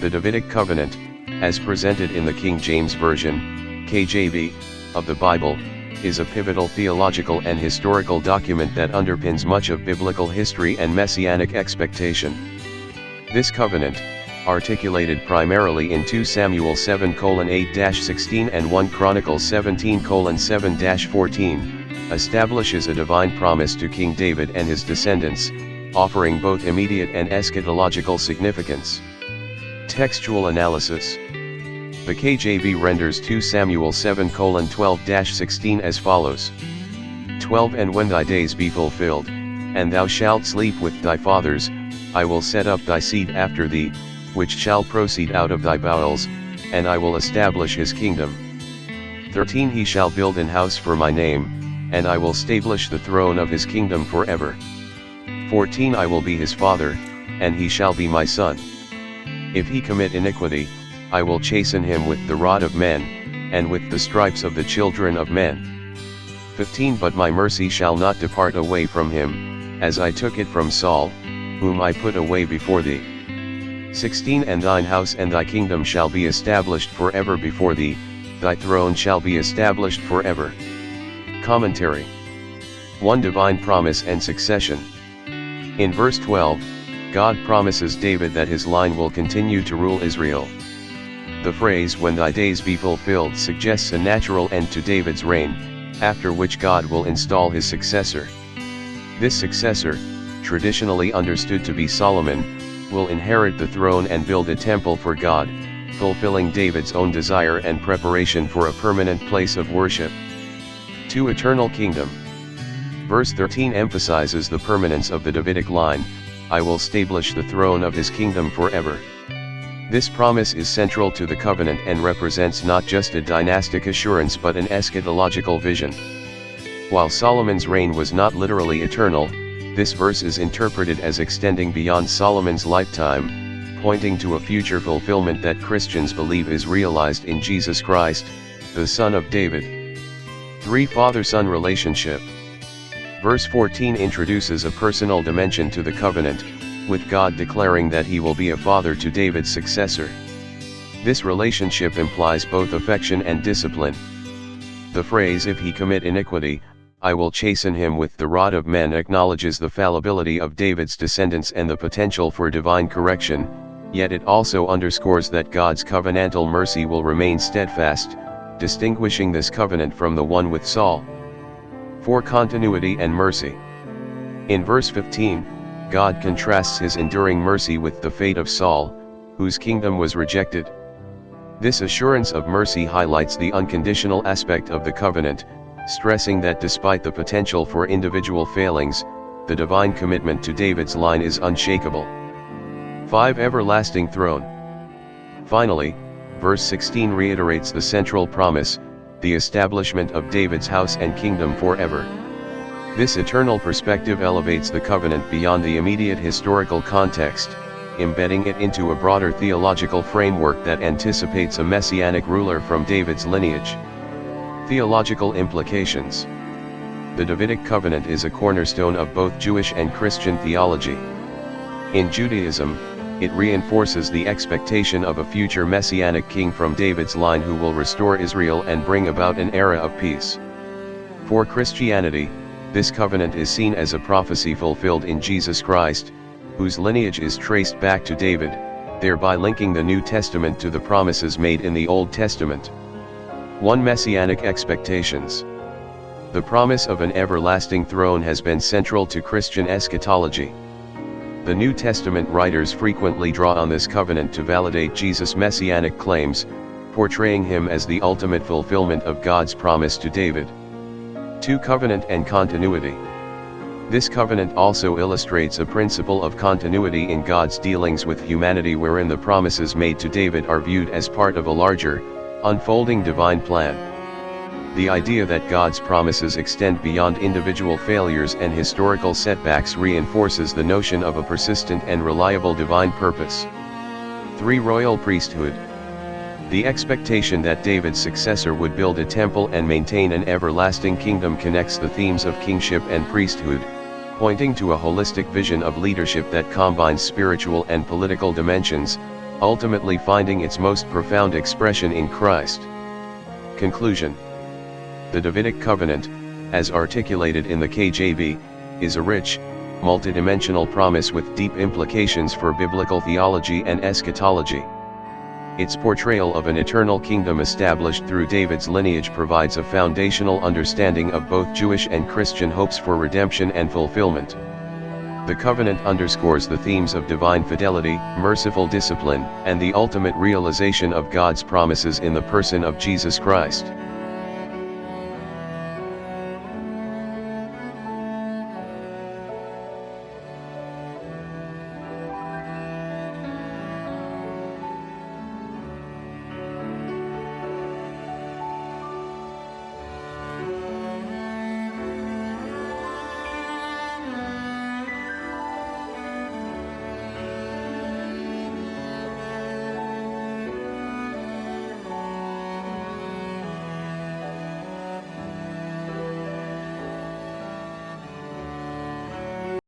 The Davidic Covenant, as presented in the King James Version, KJV, of the Bible, is a pivotal theological and historical document that underpins much of biblical history and messianic expectation. This covenant, articulated primarily in 2 Samuel 7:8-16 and 1 Chronicles 17:7-14, establishes a divine promise to King David and his descendants, offering both immediate and eschatological significance. Textual analysis. The KJV renders 2 Samuel 7:12-16 as follows. 12 And when thy days be fulfilled, and thou shalt sleep with thy fathers, I will set up thy seed after thee, which shall proceed out of thy bowels, and I will establish his kingdom. 13 He shall build an house for my name, and I will stablish the throne of his kingdom forever. 14 I will be his father, and he shall be my son. If he commit iniquity, I will chasten him with the rod of men, and with the stripes of the children of men. 15 But my mercy shall not depart away from him, as I took it from Saul, whom I put away before thee. 16 And thine house and thy kingdom shall be established forever before thee, thy throne shall be established forever. Commentary. 1 Divine promise and succession. In verse 12, God promises David that his line will continue to rule Israel. The phrase "when thy days be fulfilled" suggests a natural end to David's reign, after which God will install his successor. This successor, traditionally understood to be Solomon, will inherit the throne and build a temple for God, fulfilling David's own desire and preparation for a permanent place of worship. 2 Eternal kingdom. Verse 13 emphasizes the permanence of the Davidic line. I will stablish the throne of his kingdom forever. This promise is central to the covenant and represents not just a dynastic assurance but an eschatological vision. While Solomon's reign was not literally eternal, this verse is interpreted as extending beyond Solomon's lifetime, pointing to a future fulfillment that Christians believe is realized in Jesus Christ, the Son of David. 3 Father-Son relationship. Verse 14 introduces a personal dimension to the covenant, with God declaring that he will be a father to David's successor. This relationship implies both affection and discipline. The phrase "if he commit iniquity, I will chasten him with the rod of men" acknowledges the fallibility of David's descendants and the potential for divine correction, yet it also underscores that God's covenantal mercy will remain steadfast, distinguishing this covenant from the one with Saul. 4 Continuity and mercy. In verse 15, God contrasts his enduring mercy with the fate of Saul, whose kingdom was rejected. This assurance of mercy highlights the unconditional aspect of the covenant, stressing that despite the potential for individual failings, the divine commitment to David's line is unshakable. 5 Everlasting throne. Finally, verse 16 reiterates the central promise, the establishment of David's house and kingdom forever. This eternal perspective elevates the covenant beyond the immediate historical context, embedding it into a broader theological framework that anticipates a messianic ruler from David's lineage. Theological implications. The Davidic covenant is a cornerstone of both Jewish and Christian theology. In Judaism, it reinforces the expectation of a future messianic king from David's line who will restore Israel and bring about an era of peace. For Christianity, this covenant is seen as a prophecy fulfilled in Jesus Christ, whose lineage is traced back to David, thereby linking the New Testament to the promises made in the Old Testament. 1 Messianic expectations. The promise of an everlasting throne has been central to Christian eschatology. The New Testament writers frequently draw on this covenant to validate Jesus' messianic claims, portraying him as the ultimate fulfillment of God's promise to David. 2 Covenant and continuity. This covenant also illustrates a principle of continuity in God's dealings with humanity, wherein the promises made to David are viewed as part of a larger, unfolding divine plan. The idea that God's promises extend beyond individual failures and historical setbacks reinforces the notion of a persistent and reliable divine purpose. 3 Royal priesthood. The expectation that David's successor would build a temple and maintain an everlasting kingdom connects the themes of kingship and priesthood, pointing to a holistic vision of leadership that combines spiritual and political dimensions, ultimately finding its most profound expression in Christ. Conclusion. The Davidic Covenant, as articulated in the KJV, is a rich, multidimensional promise with deep implications for biblical theology and eschatology. Its portrayal of an eternal kingdom established through David's lineage provides a foundational understanding of both Jewish and Christian hopes for redemption and fulfillment. The covenant underscores the themes of divine fidelity, merciful discipline, and the ultimate realization of God's promises in the person of Jesus Christ.